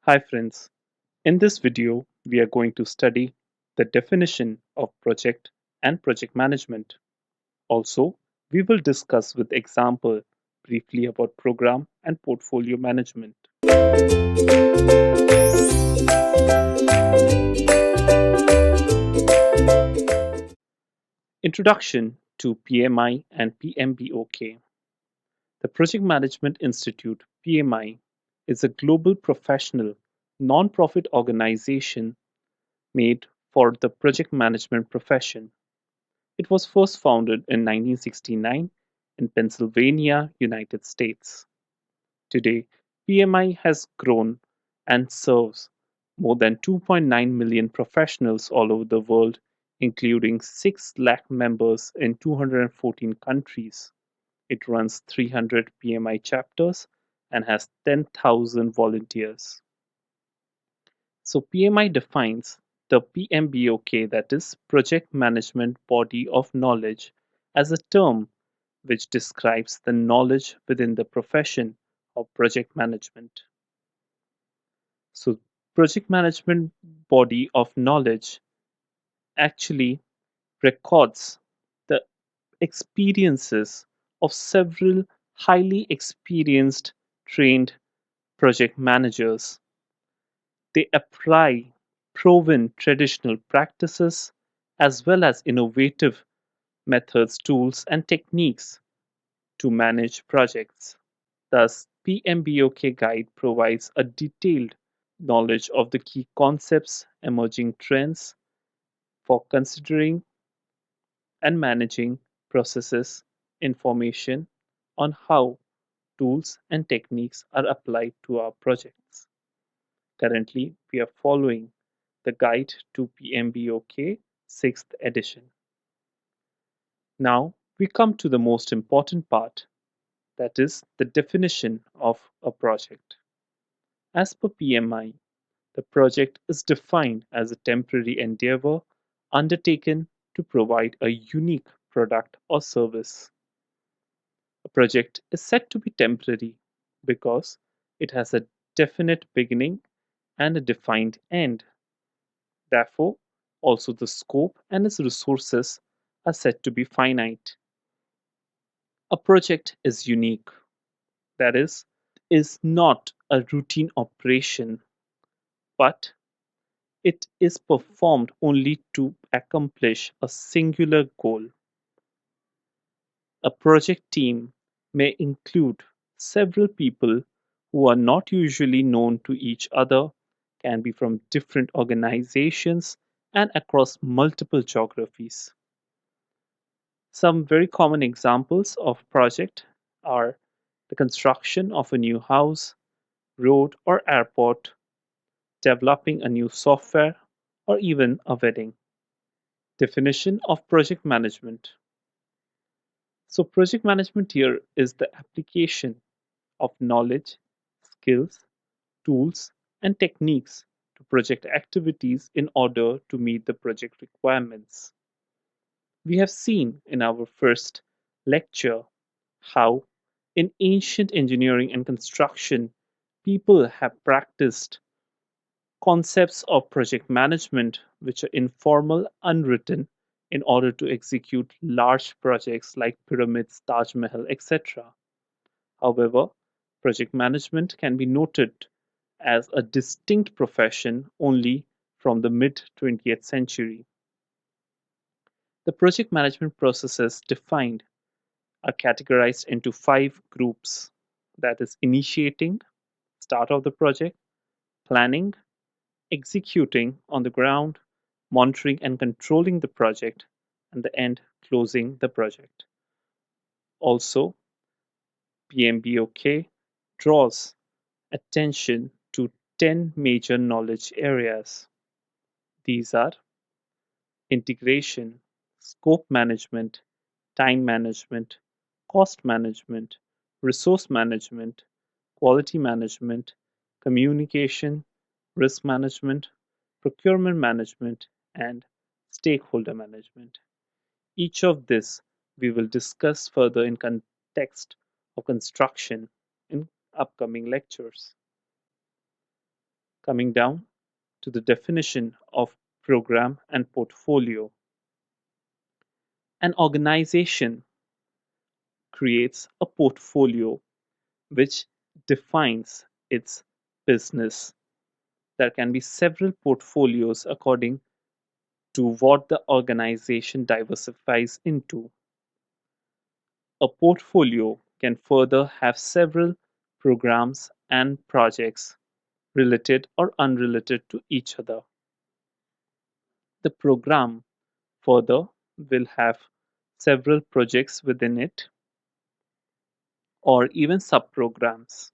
Hi friends, in this video we are going to study the definition of project and project management. Also, we will discuss with example briefly about program and portfolio management. Introduction to PMI and PMBOK. The Project Management Institute PMI is a global professional non-profit organization made for the project management profession. It was first founded in 1969 in Pennsylvania, United States. Today, PMI has grown and serves more than 2.9 million professionals all over the world, including 6 lakh members in 214 countries. It runs 300 PMI chapters and has 10,000 volunteers. So PMI defines the PMBOK, that is Project Management Body of Knowledge, as a term which describes the knowledge within the profession of project management. So project management body of knowledge actually records the experiences of several highly experienced trained project managers. They apply proven traditional practices as well as innovative methods, tools, and techniques to manage projects. Thus, PMBOK Guide provides a detailed knowledge of the key concepts, emerging trends for considering and managing processes, information on how tools and techniques are applied to our projects. Currently, we are following the Guide to PMBOK 6th edition. Now, we come to the most important part, that is, the definition of a project. As per PMI, the project is defined as a temporary endeavor undertaken to provide a unique product or service. A project is said to be temporary because it has a definite beginning and a defined end. Therefore, also the scope and its resources are said to be finite. A project is unique, that is not a routine operation, but it is performed only to accomplish a singular goal. A project team may include several people who are not usually known to each other, can be from different organizations, and across multiple geographies. Some very common examples of project are the construction of a new house, road or airport, developing a new software, or even a wedding. Definition of project management. So, project management here is the application of knowledge, skills, tools, and techniques to project activities in order to meet the project requirements. We have seen in our first lecture how, in ancient engineering and construction, people have practiced concepts of project management which are informal, unwritten, in order to execute large projects like pyramids, Taj Mahal, etc. However, project management can be noted as a distinct profession only from the mid 20th century. The project management processes defined are categorized into 5 groups, that is, initiating, start of the project, planning, executing on the ground, monitoring and controlling the project, and the end, closing the project. Also, PMBOK draws attention to 10 major knowledge areas. These are integration, scope management, time management, cost management, resource management, quality management, communication, risk management, procurement management, and stakeholder management. Each of this we will discuss further in context of construction in upcoming lectures. Coming down to the definition of program and portfolio, an organization creates a portfolio which defines its business. There can be several portfolios according to what the organization diversifies into. A portfolio can further have several programs and projects related or unrelated to each other. The program further will have several projects within it or even subprograms.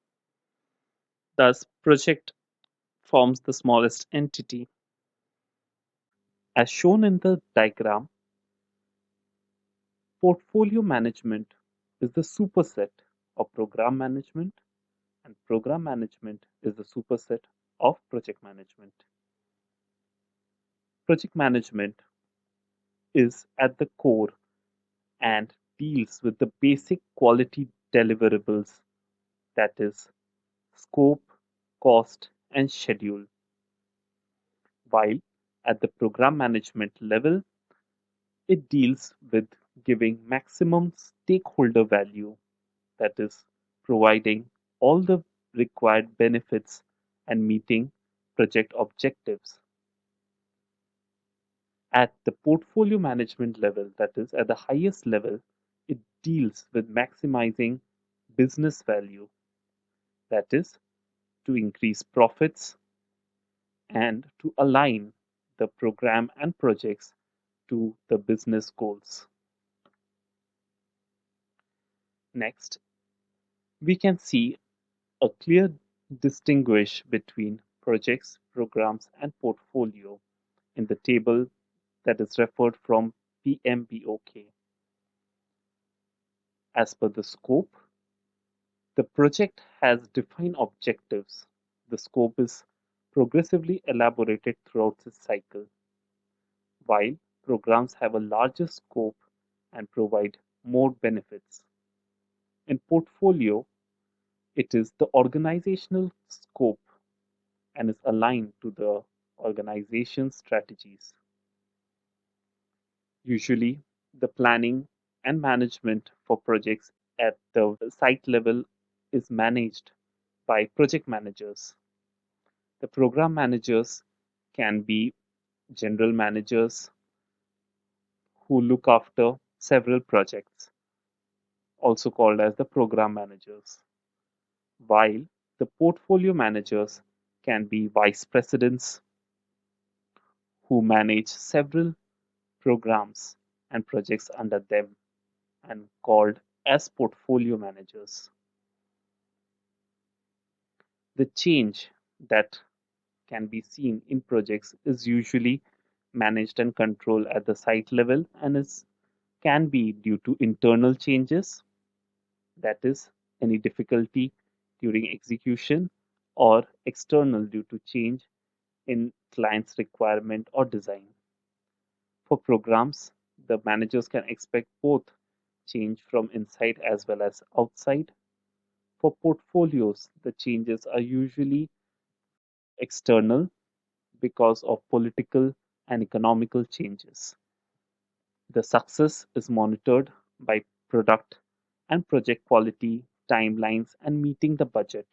Thus, project forms the smallest entity. As shown in the diagram, portfolio management is the superset of program management, and program management is the superset of project management. Project management is at the core and deals with the basic quality deliverables, that is, scope, cost, and schedule. While at the program management level, it deals with giving maximum stakeholder value, that is, providing all the required benefits and meeting project objectives. At the portfolio management level, that is, at the highest level, it deals with maximizing business value, that is, to increase profits and to align the program and projects to the business goals. Next, we can see a clear distinguish between projects, programs, and portfolio in the table that is referred from PMBOK. As per the scope, the project has defined objectives. The scope is progressively elaborated throughout the cycle, while programs have a larger scope and provide more benefits. In portfolio, it is the organizational scope and is aligned to the organization's strategies. Usually, the planning and management for projects at the site level is managed by project managers. The program managers can be general managers who look after several projects, also called as the program managers, while the portfolio managers can be vice presidents who manage several programs and projects under them and called as portfolio managers. The change that can be seen in projects is usually managed and controlled at the site level and is can be due to internal changes, that is, any difficulty during execution, or external due to change in client's requirement or design. For programs, the managers can expect both change from inside as well as outside. For portfolios, the changes are usually external because of political and economical changes. The success is monitored by product and project quality, timelines, and meeting the budget.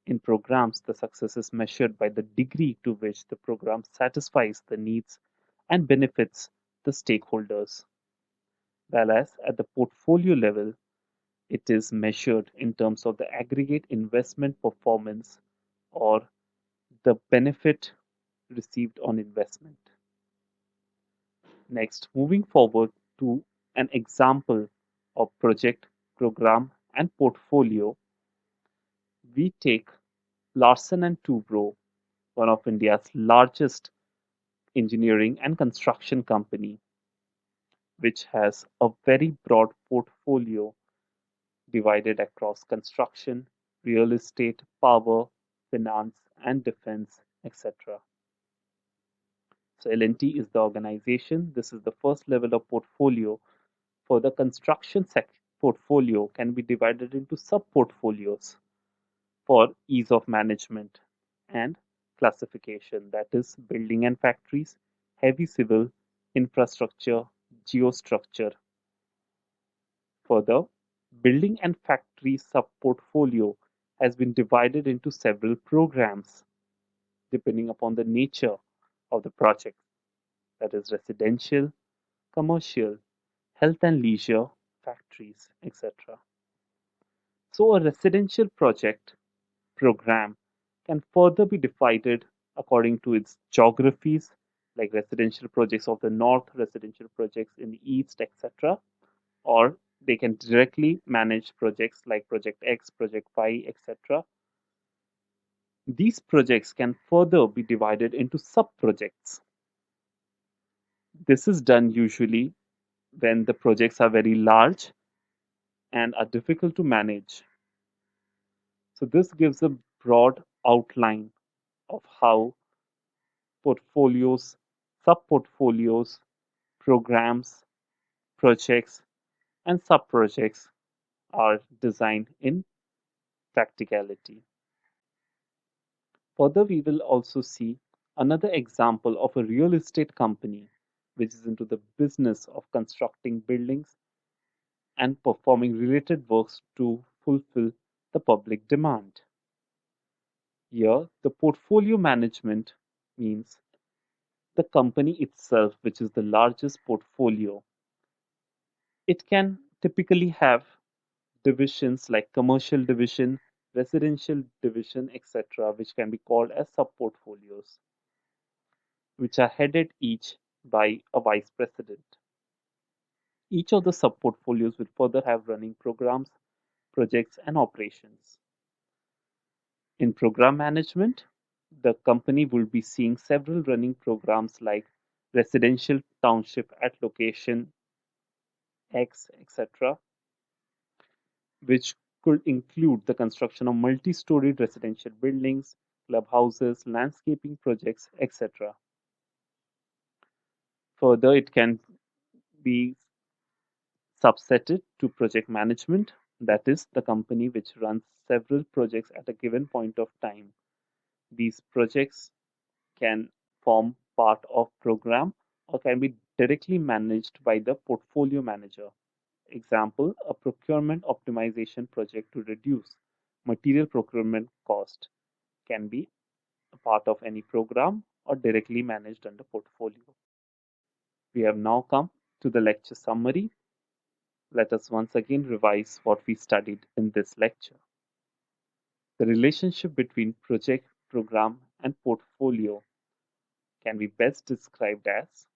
In programs, the success is measured by the degree to which the program satisfies the needs and benefits the stakeholders. Whereas at the portfolio level, it is measured in terms of the aggregate investment performance or the benefit received on investment. Next, moving forward to an example of project, program, and portfolio, we take Larsen and Toubro, one of India's largest engineering and construction company, which has a very broad portfolio divided across construction, real estate, power, finance, and defense, etc. So L&T is the organization. This is the first level of portfolio. For the construction portfolio can be divided into sub-portfolios for ease of management. And classification, that is, building and factories, heavy civil, infrastructure, geostructure. Further, building and factory sub-portfolio has been divided into several programs depending upon the nature of the project, that is residential, commercial, health and leisure, factories, etc. So a residential project program can further be divided according to its geographies, like residential projects of the north, residential projects in the east, etc. Or they can directly manage projects like Project X, Project Y, etc. These projects can further be divided into sub-projects. This is done usually when the projects are very large and are difficult to manage. So this gives a broad outline of how portfolios, sub-portfolios, programs, projects, and sub-projects are designed in practicality. Further, we will also see another example of a real estate company which is into the business of constructing buildings and performing related works to fulfill the public demand. Here, the portfolio management means the company itself, which is the largest portfolio. It can typically have divisions like commercial division, residential division, etc., which can be called as sub-portfolios, which are headed each by a vice president. Each of the sub-portfolios will further have running programs, projects, and operations. In program management, the company will be seeing several running programs like residential township at location X, etc., which could include the construction of multi-storied residential buildings, clubhouses, landscaping projects, etc. Further, it can be subsetted to project management, that is, the company which runs several projects at a given point of time. These projects can form part of program or can be directly managed by the portfolio manager. Example, a procurement optimization project to reduce material procurement cost can be a part of any program or directly managed under portfolio. We have now come to the lecture summary. Let us once again revise what we studied in this lecture. The relationship between project, program, and portfolio can be best described as: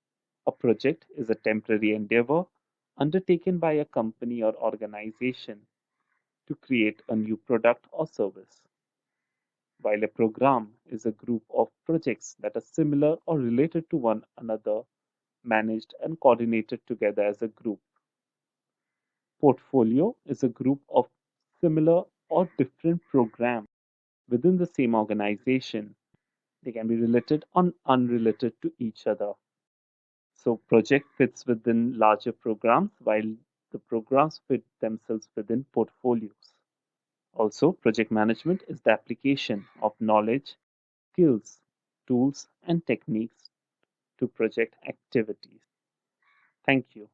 a project is a temporary endeavor undertaken by a company or organization to create a new product or service, while a program is a group of projects that are similar or related to one another, managed and coordinated together as a group. Portfolio is a group of similar or different programs within the same organization. They can be related or unrelated to each other. So project fits within larger programs while the programs fit themselves within portfolios. Also, project management is the application of knowledge, skills, tools, and techniques to project activities. Thank you.